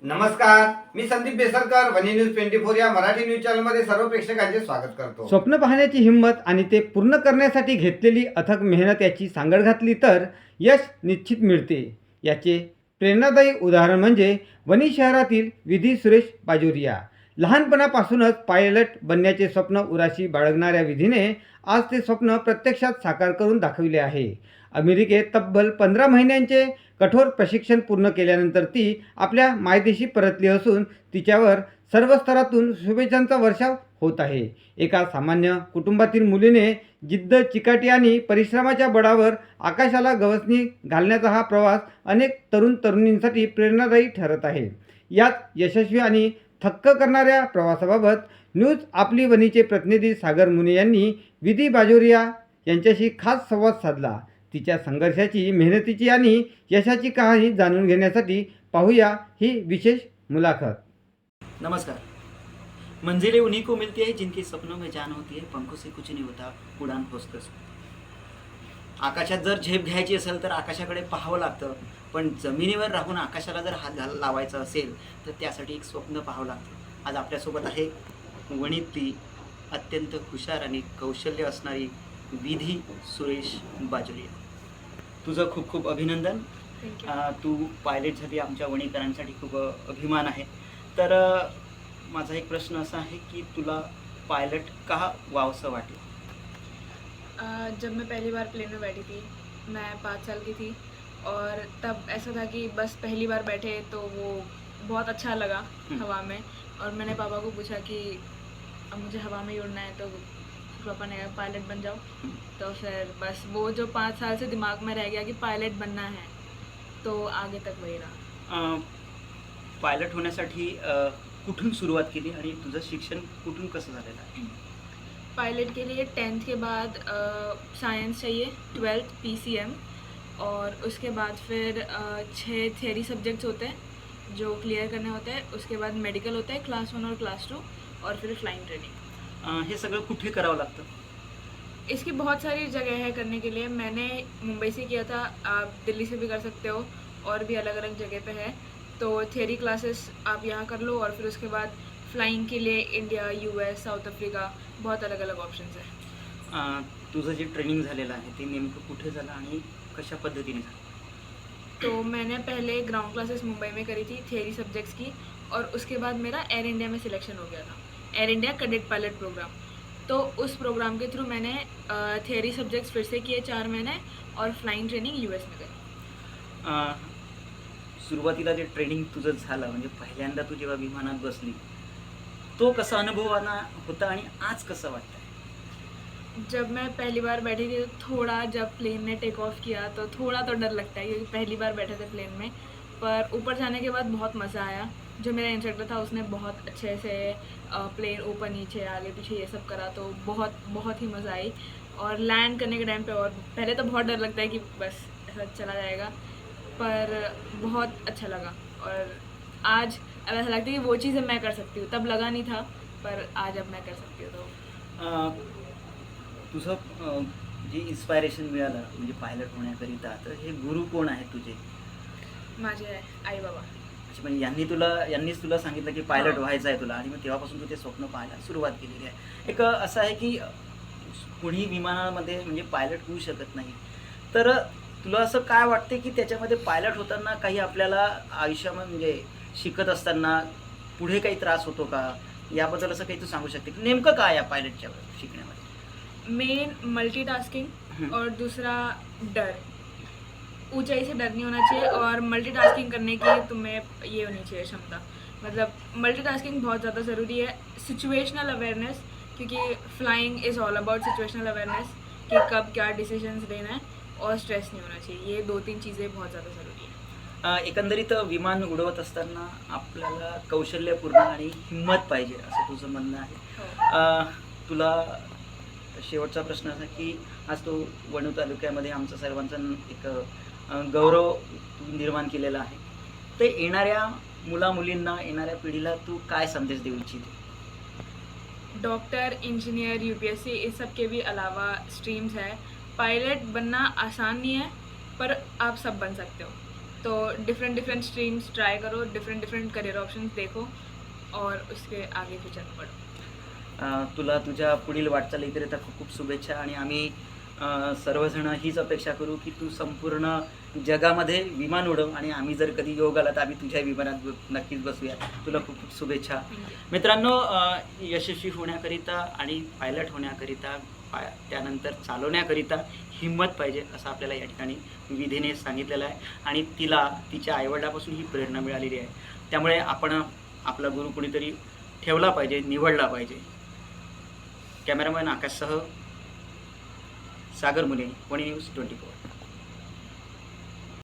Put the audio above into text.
नमस्कार, मी संदीप बेसरकर, वनी न्यूज 24 या मराठी न्यूज चॅनलमध्ये सर्व प्रेक्षकांचे स्वागत करतो. स्वप्न पाहण्याची हिंमत आणि ते पूर्ण करण्यासाठी घेतलेली अथक मेहनत याची सांगड घातली तर यश निश्चित मिळते. याचे प्रेरणादायी उदाहरण म्हणजे वणी शहरातील विधी सुरेश बाजोरिया. लहानपणापासूनच पायलट बनण्याचे स्वप्न उराशी बाळगणाऱ्या विधीने आज ते स्वप्न प्रत्यक्षात साकार करून दाखविले आहे. अमेरिकेत तब्बल 15 महिन्यांचे कठोर प्रशिक्षण पूर्ण केल्यानंतर ती आपल्या मायदेशी परतली असून तिच्यावर सर्व स्तरातून शुभेच्छांचा वर्षाव होत आहे. एका सामान्य कुटुंबातील मुलीने जिद्द, चिकाटी आणि परिश्रमाच्या बळावर आकाशाला गवसणी घालण्याचा हा प्रवास अनेक तरुण तरुणींसाठी प्रेरणादायी ठरत आहे. यात यशस्वी आणि थक्क करणाऱ्या प्रवासाबाबत न्यूज आपली वनीचे प्रतिनिधी सागर मुने यांनी विधी बाजोरिया यांच्याशी खास संवाद साधला. तिच्या संघर्षाची, मेहनतीची आणि यशाची कहाणी जाणून घेण्यासाठी पाहूया ही विशेष मुलाखत. नमस्कार. मंजिलें उन्हीं को मिलती है जिनकी सपनों में जान होती है, पंखों से कुछ नहीं होता, उडान पोचतंच. आकाशात जर झेप घ्यायची असेल तर आकाशाकडे पाहावं लागतं, पण जमिनीवर राहून आकाशाला जर हात लावायचा असेल तर त्यासाठी एक स्वप्न पाहावं लागतं. आज आपल्यासोबत आहे वणीतली अत्यंत हुशार आणि कौशल्य असणारी विधी सुरेश बाजोरिया. तुझं खूप खूप अभिनंदन. तू पायलट झाली, आमच्या वणीकरांसाठी खूप अभिमान आहे. तर माझा एक प्रश्न असा आहे की तुला पायलट का व्हावंसं वाटलं? जब मैं पहली बार प्लेन में बैठी थी, मैं 5 साल की थी और तब ऐसा था कि बस पहली बार बैठे तो वो बहुत अच्छा लगा हवा में, और मैंने पापा को पूछा कि अब मुझे हवा में ही उड़ना है, तो पापा ने कहा पायलट बन जाओ. तो फिर बस वो जो 5 साल से दिमाग में रह गया कि पायलट बनना है, तो आगे तक वही रहा. पायलट होण्यासाठी कुठून सुरुवात केली आणि तुझं शिक्षण कुठून कसं झालेलं आहे? पायलट के लिए 10th के बाद साइंस चाहिए, 12th PCM, और उसके बाद फिर 6 थियरी सब्जेक्ट्स होते हैं जो क्लियर करने होते हैं. उसके बाद मेडिकल होता है क्लास 1 और क्लास 2, और फिर फ्लाइंग ट्रेनिंग. हे सगळं कुठे करावं लागतं? इसकी बहुत सारी जगह है करने के लिए. मैंने मुंबई से किया था, आप दिल्ली से भी कर सकते हो, और भी अलग अलग जगह पे है. तो थियरी क्लासेस आप यहाँ कर लो, और फिर उसके बाद फ्लाइंग के लिए इंडिया, US, साउथ अफ्रीका, बहुत अलग अलग ऑप्शंस है. तुझं जे ट्रेनिंग झालेलं आहे ते नेमकं कुठे झालं आणि कशा पद्धतीने झालं? तो मैंने पहले ग्राउंड क्लासेस मुंबई में करी थी थियरी सब्जेक्ट्स की, और उसके बाद मेरा एयर इंडिया में सिलेक्शन हो गया था, Air India cadet pilot programme. तो उस प्रोग्राम के थ्रू मैंने थियरी सब्जेक्ट्स फिर से किए 4 महीने, और फ्लाइंग ट्रेनिंग US में करी. सुरुवातीला जे ट्रेनिंग तुझं झालं म्हणजे पहिल्यांदा तू जेव्हा विमानात बसली तो कसा अनुभव होता आणि आज कसं वाटतं? जब मैं पहली बार बैठी थी तो थोड़ा, जब प्लेन ने टेक ऑफ किया तो थोड़ा तो डर लगता है, क्योंकि पहली बार बैठे थे प्लेन में. पर ऊपर जाने के बाद बहुत मज़ा आया. जो मेरा इंस्ट्रक्टर था उसने बहुत अच्छे से प्लेन ऊपर नीचे आगे पीछे ये सब करा, तो बहुत बहुत ही मज़ा आई. और लैंड करने के टाइम पे और पहले तो बहुत डर लगता है कि बस ऐसा चला जाएगा, पर बहुत अच्छा लगा. और आज अब ऐसा लगता है कि वो चीज़ें मैं कर सकती हूँ. तब लगा नहीं था, पर आज अब मैं कर सकती हूँ. तो तुझं जे इन्स्पायरेशन मिळालं म्हणजे पायलट होण्याकरिता, तर हे गुरु कोण आहेत तुझे? माझे आई बाबा. अच्छा, म्हणजे यांनीच तुला सांगितलं की पायलट व्हायचं आहे तुला, आणि मग तेव्हापासून तू ते स्वप्न पाहायला सुरुवात केलेली आहे. एक असं आहे की कुणी विमानामध्ये म्हणजे पायलट होऊ शकत नाही, तर तुला असं काय वाटते की त्याच्यामध्ये पायलट होताना काही आपल्याला आयुष्यामध्ये म्हणजे शिकत असताना पुढे काही त्रास होतो का? याबद्दल असं काही तू सांगू शकते की नेमकं काय या पायलटच्या शिकण्यामध्ये? मेन मल्टीटास्किंग, और दूसरा डर. ऊंचाई से डर नहीं होना चाहिए, और मल्टीटास्किंग करने की तुम्हें ये होनी चाहिए क्षमता. मतलब मल्टीटास्किंग बहुत ज़्यादा ज़रूरी है. सिचुएशनल अवेयरनेस, क्योंकि flying is all about situational awareness, कि कब क्या डिसीजंस लेना है, और स्ट्रेस नहीं होना चाहिए. ये 2-3 चीज़ें बहुत ज़्यादा ज़रूरी है. एकंदरीत विमान उडवत असताना आपल्याला कौशल्यपूर्ण आणि हिंमत पाहिजे असं तुझं म्हणणं आहे. हो. तुला शेवटचा प्रश्न असा की आज तो वणी तालुक्यामध्ये आमचा सर्वांचा एक गौरव निर्माण केलेला आहे, तर येणाऱ्या मुलामुलींना, येणाऱ्या पिढीला तू काय संदेश देऊ इच्छिते? डॉक्टर, इंजीनियर, UPSC, इस सब के भी अलावा स्ट्रीम्स है. पायलट बनना आसान नहीं है, पर आप सब बन सकते हो. तो डिफरेंट डिफरेंट स्ट्रीम्स ट्राई करो, डिफरेंट डिफरेंट करियर ऑप्शंस देखो और उसके आगे फ्यूचर में बढ़ो. तुला तुझ्या पुढील वाटचालीकरिता खूप खूप शुभेच्छा आणि आम्ही सर्वजण हीच अपेक्षा करू की तू संपूर्ण जगामध्ये विमान उडव आणि आम्ही जर कधी योग आला तर आम्ही तुझ्या विमानात नक्कीच बसूया. तुला खूप खूप शुभेच्छा. मित्रांनो, यशस्वी होण्याकरिता आणि पायलट होण्याकरिता त्यानंतर चालवण्याकरिता हिंमत पाहिजे असं आपल्याला या ठिकाणी विधीने सांगितलेलं आहे आणि तिला तिच्या आईवडिलापासून ही प्रेरणा मिळालेली आहे. त्यामुळे आपण आपला गुरु कुणीतरी ठेवला पाहिजे, निवडला पाहिजे. कॅमेरामॅन आकाशसह सागर मुने, वणी न्यूज 24.